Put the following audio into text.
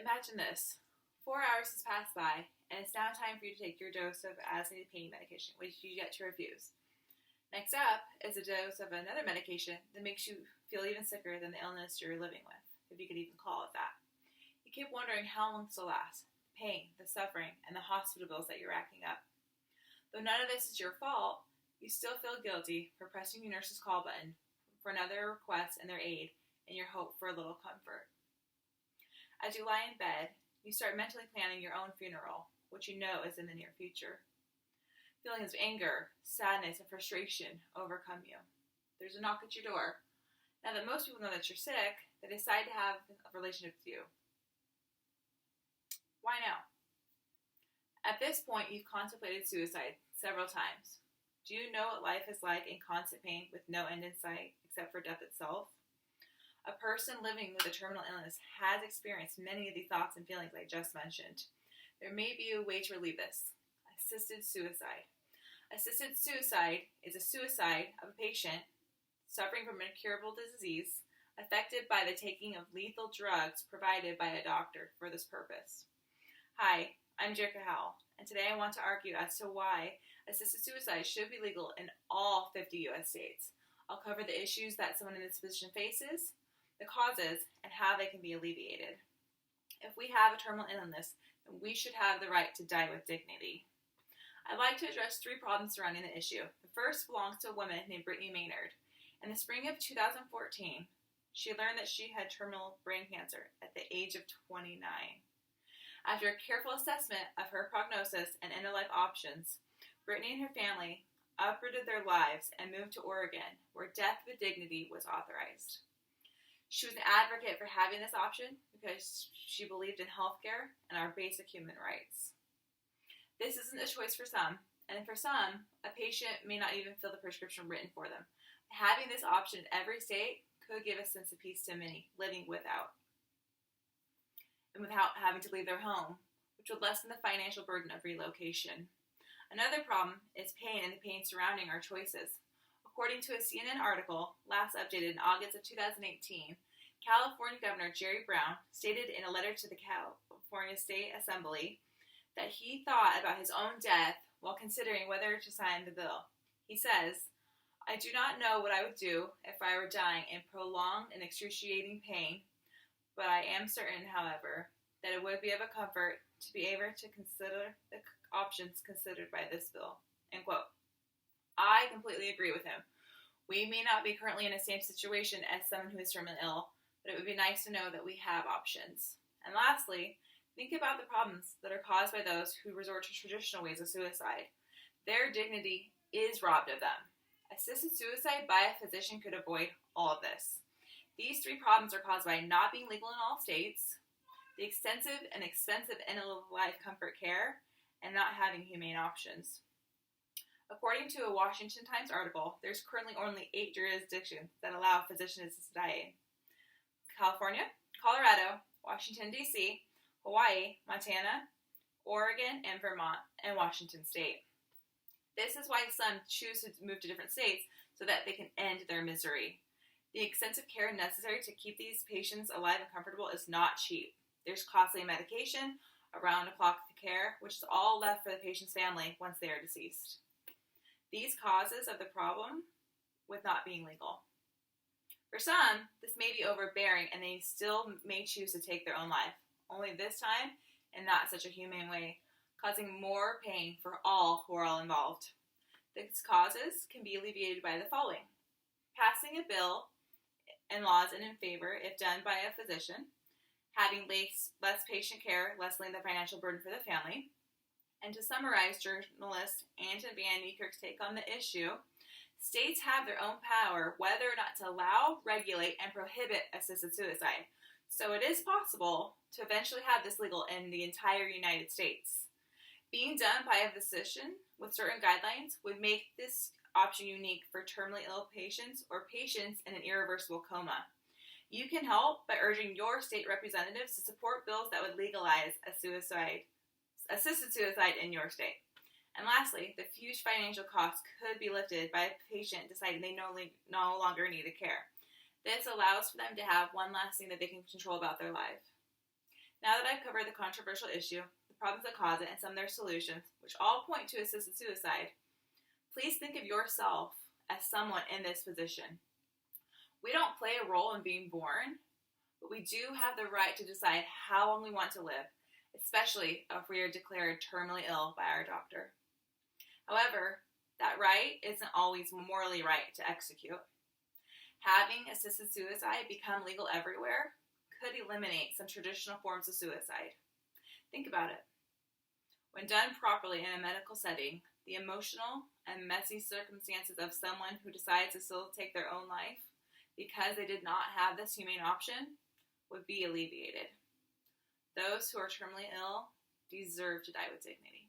Imagine this. 4 hours has passed by, and it's now time for you to take your dose of as-needed pain medication, which you get to refuse. Next up is a dose of another medication that makes you feel even sicker than the illness you're living with, if you could even call it that. You keep wondering how long this will last, the pain, the suffering, and the hospital bills that you're racking up. Though none of this is your fault, you still feel guilty for pressing your nurse's call button for another request and their aid in your hope for a little comfort. As you lie in bed, you start mentally planning your own funeral, which you know is in the near future. Feelings of anger, sadness, and frustration overcome you. There's a knock at your door. Now that most people know that you're sick, they decide to have a relationship with you. Why now? At this point, you've contemplated suicide several times. Do you know what life is like in constant pain with no end in sight except for death itself? A person living with a terminal illness has experienced many of the thoughts and feelings I just mentioned. There may be a way to relieve this. Assisted suicide. Assisted suicide is a suicide of a patient suffering from an incurable disease affected by the taking of lethal drugs provided by a doctor for this purpose. Hi, I'm Jerica Howell, and today I want to argue as to why assisted suicide should be legal in all 50 U.S. states. I'll cover the issues that someone in this position faces, the causes, and how they can be alleviated. If we have a terminal illness, then we should have the right to die with dignity. I'd like to address 3 problems surrounding the issue. The first belongs to a woman named Brittany Maynard. In the spring of 2014, she learned that she had terminal brain cancer at the age of 29. After a careful assessment of her prognosis and end-of-life options, Brittany and her family uprooted their lives and moved to Oregon, where death with dignity was authorized. She was an advocate for having this option because she believed in healthcare and our basic human rights. This isn't a choice for some, and for some, a patient may not even feel the prescription written for them. Having this option in every state could give a sense of peace to many living without having to leave their home, which would lessen the financial burden of relocation. Another problem is pain and the pain surrounding our choices. According to a CNN article, last updated in August of 2018, California Governor Jerry Brown stated in a letter to the California State Assembly that he thought about his own death while considering whether to sign the bill. He says, "I do not know what I would do if I were dying in prolonged and excruciating pain, but I am certain, however, that it would be of a comfort to be able to consider the options considered by this bill." End quote. I completely agree with him. We may not be currently in the same situation as someone who is terminally ill, but it would be nice to know that we have options. And lastly, think about the problems that are caused by those who resort to traditional ways of suicide. Their dignity is robbed of them. Assisted suicide by a physician could avoid all of this. These 3 problems are caused by not being legal in all states, the extensive and expensive end-of-life comfort care, and not having humane options. According to a Washington Times article, there's currently only 8 jurisdictions that allow physicians to die in: California, Colorado, Washington, D.C., Hawaii, Montana, Oregon, and Vermont, and Washington State. This is why some choose to move to different states so that they can end their misery. The extensive care necessary to keep these patients alive and comfortable is not cheap. There's costly medication, around-the-clock care, which is all left for the patient's family once they are deceased. These causes of the problem with not being legal. For some, this may be overbearing and they still may choose to take their own life, only this time in not such a humane way, causing more pain for all who are all involved. These causes can be alleviated by the following: passing a bill and laws in favor if done by a physician, having less patient care, lessening the financial burden for the family. And to summarize journalist Anton Van Niekerk's take on the issue, states have their own power whether or not to allow, regulate, and prohibit assisted suicide. So it is possible to eventually have this legal in the entire United States. Being done by a physician with certain guidelines would make this option unique for terminally ill patients or patients in an irreversible coma. You can help by urging your state representatives to support bills that would legalize assisted suicide in your state. And lastly, the huge financial costs could be lifted by a patient deciding they no longer need the care. This allows for them to have one last thing that they can control about their life. Now that I've covered the controversial issue, the problems that cause it, and some of their solutions, which all point to assisted suicide, please think of yourself as someone in this position. We don't play a role in being born, but we do have the right to decide how long we want to live, especially if we are declared terminally ill by our doctor. However, that right isn't always morally right to execute. Having assisted suicide become legal everywhere could eliminate some traditional forms of suicide. Think about it. When done properly in a medical setting, the emotional and messy circumstances of someone who decides to still take their own life because they did not have this humane option would be alleviated. Those who are terminally ill deserve to die with dignity.